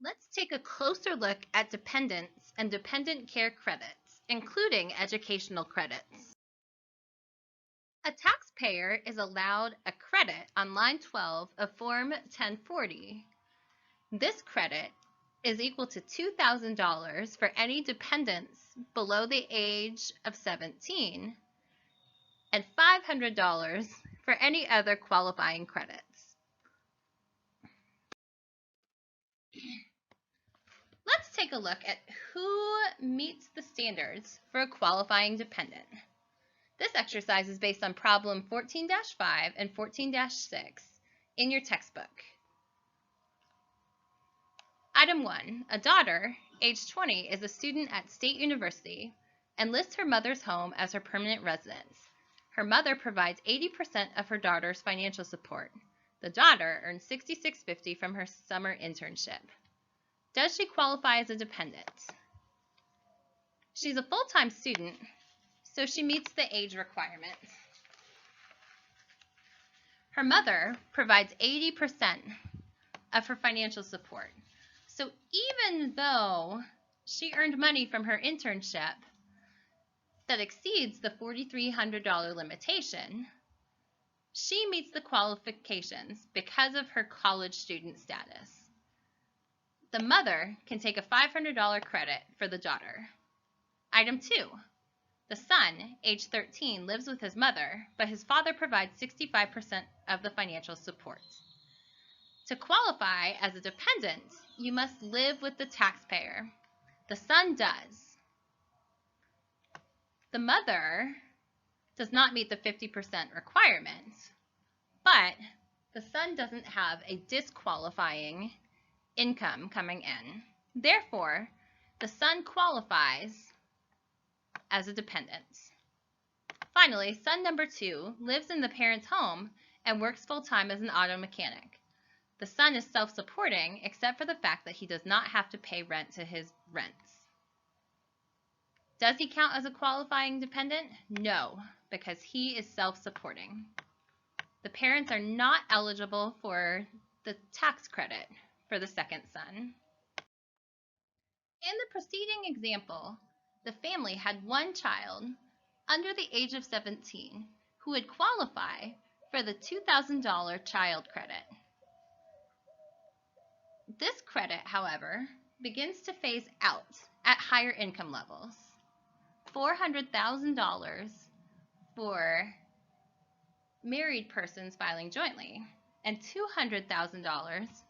Let's take a closer look at dependents and dependent care credits, including educational credits. A taxpayer is allowed a credit on line 12 of Form 1040. This credit is equal to $2,000 for any dependents below the age of 17 and $500 for any other qualifying credits. Let's take a look at who meets the standards for a qualifying dependent. This exercise is based on problem 14-5 and 14-6 in your textbook. Item 1. A daughter, age 20, is a student at State University and lists her mother's home as her permanent residence. Her mother provides 80% of her daughter's financial support. The daughter earns $66.50 from her summer internship. Does she qualify as a dependent? She's a full-time student, so she meets the age requirement. Her mother provides 80% of her financial support. So even though she earned money from her internship that exceeds the $4,300 limitation, she meets the qualifications because of her college student status. The mother can take a $500 credit for the daughter. Item 2. The son, age 13, lives with his mother, but his father provides 65% of the financial support. To qualify as a dependent, you must live with the taxpayer. The son does. The mother does not meet the 50% requirement, but the son doesn't have a disqualifying income coming in. Therefore, the son qualifies as a dependent. Finally, son number 2 lives in the parent's home and works full-time as an auto mechanic. The son is self-supporting except for the fact that he does not have to pay rent to his rents. Does he count as a qualifying dependent? No, because he is self-supporting. The parents are not eligible for the tax credit for the second son. In the preceding example, the family had one child under the age of 17 who would qualify for the $2,000 child credit. This credit, however, begins to phase out at higher income levels. $400,000 for married persons filing jointly and $200,000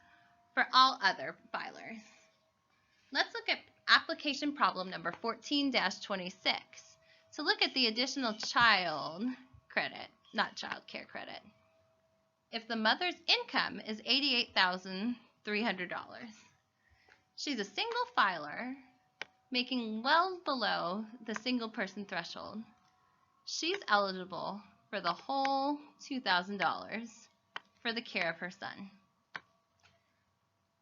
for all other filers. Let's look at application problem number 14-26 to look at the additional child credit, not child care credit. If the mother's income is $88,300, she's a single filer making well below the single person threshold. She's eligible for the whole $2,000 for the care of her son.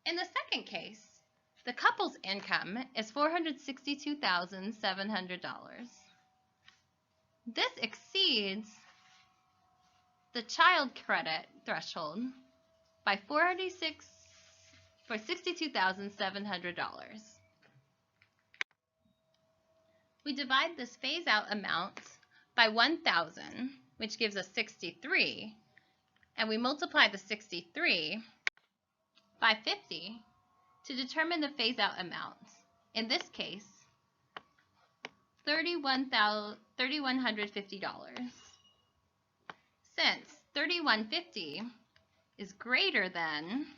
In the second case, the couple's income is $462,700. This exceeds the child credit threshold by $62,700. We divide this phase-out amount by 1,000, which gives us 63, and we multiply the 63 by 50 to determine the phase-out amount. In this case, $3,150. Since $3,150 is greater than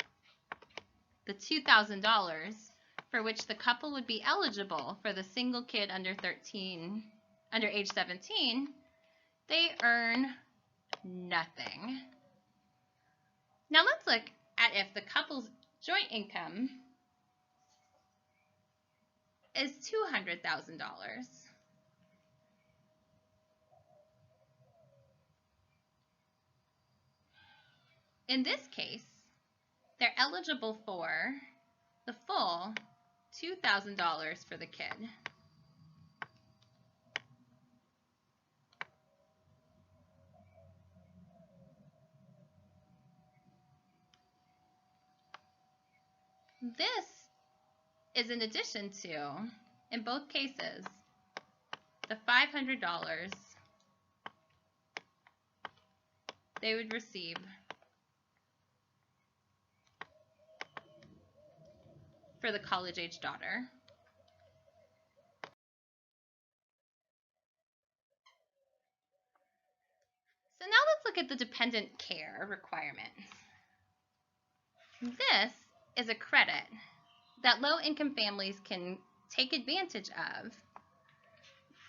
the $2,000 for which the couple would be eligible for the single kid under age 17, they earn nothing. Now let's look at if the couple's joint income is $200,000. In this case, they're eligible for the full $2,000 for the kid. This is in addition to, in both cases, the $500 they would receive for the college-age daughter. So now let's look at the dependent care requirements. This is a credit that low-income families can take advantage of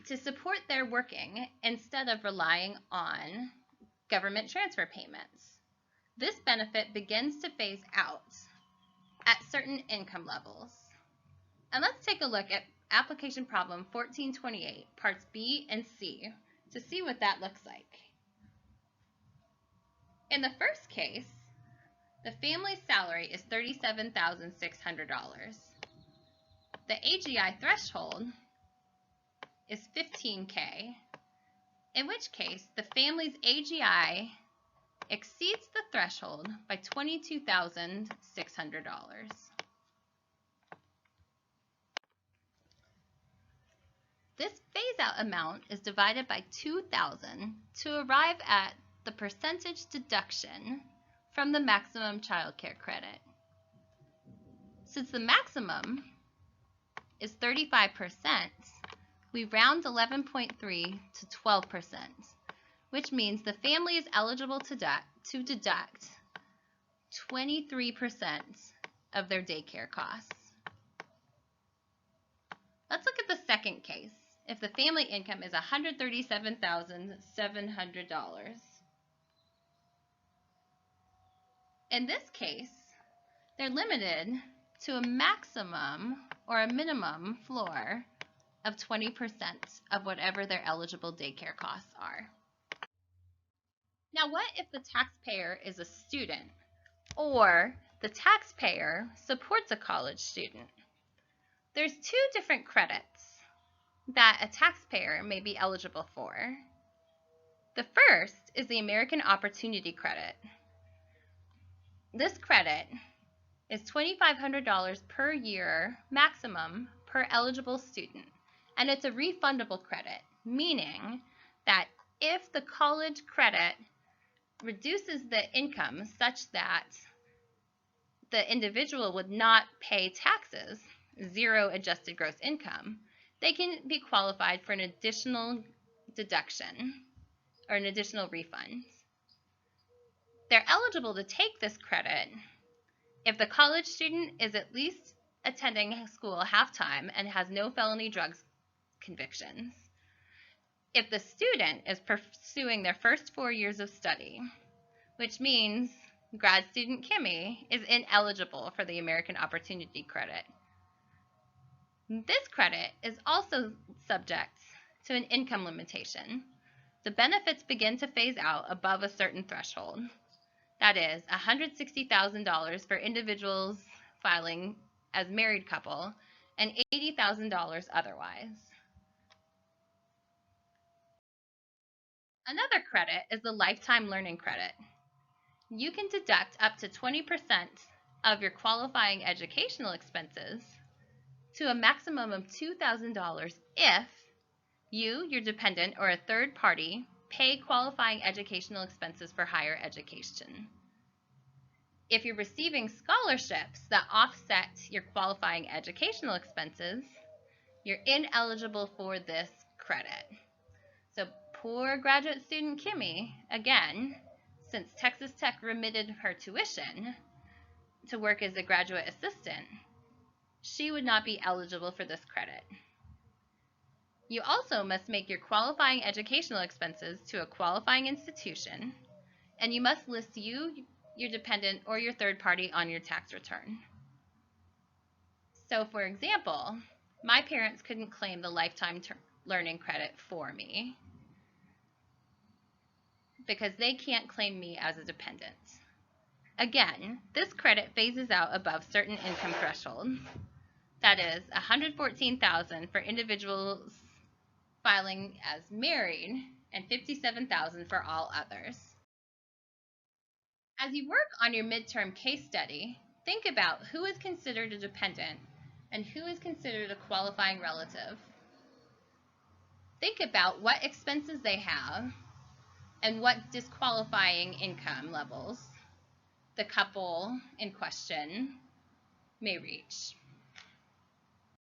to support their working instead of relying on government transfer payments. This benefit begins to phase out at certain income levels. And let's take a look at application problem 1428, parts B and C, to see what that looks like. In the first case, the family's salary is $37,600. The AGI threshold is $15K, in which case the family's AGI exceeds the threshold by $22,600. This phase-out amount is divided by 2,000 to arrive at the percentage deduction from the maximum child care credit. Since the maximum is 35%, we round 11.3 to 12%, which means the family is eligible to deduct 23% of their daycare costs. Let's look at the second case. If the family income is $137,700. In this case, they're limited to a maximum or a minimum floor of 20% of whatever their eligible daycare costs are. Now, what if the taxpayer is a student or the taxpayer supports a college student? There's two different credits that a taxpayer may be eligible for. The first is the American Opportunity Credit. This credit is $2,500 per year maximum per eligible student, and it's a refundable credit, meaning that if the college credit reduces the income such that the individual would not pay taxes, zero adjusted gross income, they can be qualified for an additional deduction or an additional refund. They're eligible to take this credit if the college student is at least attending school half-time and has no felony drugs convictions. If the student is pursuing their first 4 years of study, which means grad student Kimmy is ineligible for the American Opportunity Credit. This credit is also subject to an income limitation. The benefits begin to phase out above a certain threshold. That is $160,000 for individuals filing as married couple and $80,000 otherwise. Another credit is the Lifetime Learning Credit. You can deduct up to 20% of your qualifying educational expenses to a maximum of $2,000 if you, your dependent, or a third party pay qualifying educational expenses for higher education. If you're receiving scholarships that offset your qualifying educational expenses, you're ineligible for this credit. So poor graduate student Kimmy, again, since Texas Tech remitted her tuition to work as a graduate assistant, she would not be eligible for this credit. You also must make your qualifying educational expenses to a qualifying institution, and you must list you, your dependent, or your third party on your tax return. So, for example, my parents couldn't claim the Lifetime Learning Credit for me because they can't claim me as a dependent. Again, this credit phases out above certain income thresholds. That is $114,000 for individuals filing as married and $57,000 for all others. As you work on your midterm case study, think about who is considered a dependent and who is considered a qualifying relative. Think about what expenses they have and what disqualifying income levels the couple in question may reach.